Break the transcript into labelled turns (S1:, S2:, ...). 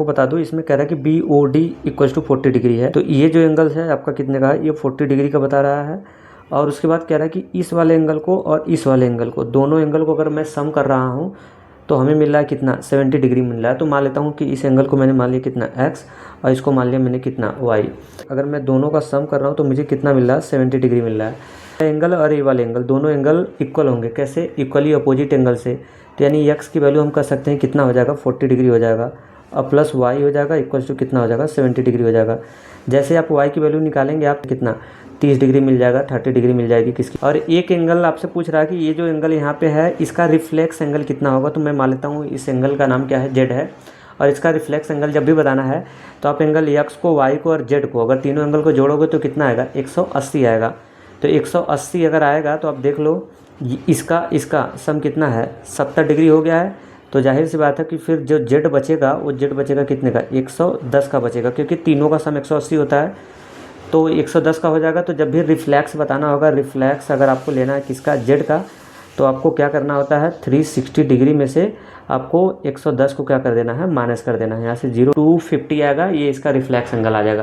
S1: आपको बता दूं, इसमें कह रहा है कि B O D equal to 40 degree है। तो ये जो एंगल है आपका कितने का है, ये 40 डिग्री का बता रहा है। और उसके बाद कह रहा है कि इस वाले एंगल को और इस वाले एंगल को, दोनों एंगल को अगर मैं सम कर रहा हूँ तो हमें मिल रहा है कितना, 70 डिग्री मिल रहा है। तो मान लेता हूँ कि इस एंगल को मैंने मान लिया कितना x, और इसको मान लिया मैंने कितना y। अगर मैं दोनों का सम कर रहा हूँ तो मुझे कितना मिल रहा है, 70 डिग्री मिल रहा है। एंगल और ये वाले एंगल, दोनों एंगल इक्वल होंगे। कैसे, इक्वली अपोजिट एंगल से। तो यानी x की वैल्यू हम कर सकते हैं कितना हो जाएगा, 40 डिग्री हो जाएगा, और प्लस y हो जाएगा इक्वल टू कितना हो जाएगा, 70 डिग्री हो जाएगा। जैसे आप y की वैल्यू निकालेंगे आप कितना, 30 डिग्री मिल जाएगा, 30 डिग्री मिल जाएगी किसकी। और एक एंगल आपसे पूछ रहा है कि ये जो एंगल यहाँ पे है इसका रिफ्लेक्स एंगल कितना होगा। तो मैं मान लेता हूँ इस एंगल का नाम क्या है, जेड है। और इसका रिफ्लेक्स एंगल जब भी बताना है तो आप एंगल एक्स को, वाई को और जेड को, अगर तीनों एंगल को जोड़ोगे तो कितना आएगा, 180 आएगा। तो 180 अगर आएगा तो आप देख लो इसका सम कितना है, 70 डिग्री हो गया है। तो जाहिर सी बात है कि फिर जो जेड बचेगा वो जेड बचेगा कितने का, 110 का बचेगा, क्योंकि तीनों का सम 180 होता है। तो 110 का हो जाएगा। तो जब भी रिफ्लेक्स बताना होगा, रिफ्लेक्स अगर आपको लेना है किसका, जेड का, तो आपको क्या करना होता है, 360 डिग्री में से आपको 110 को क्या कर देना है, माइनस कर देना है। यहाँ से 0 to 50 आएगा, ये इसका रिफ्लेक्स एंगल आ जाएगा।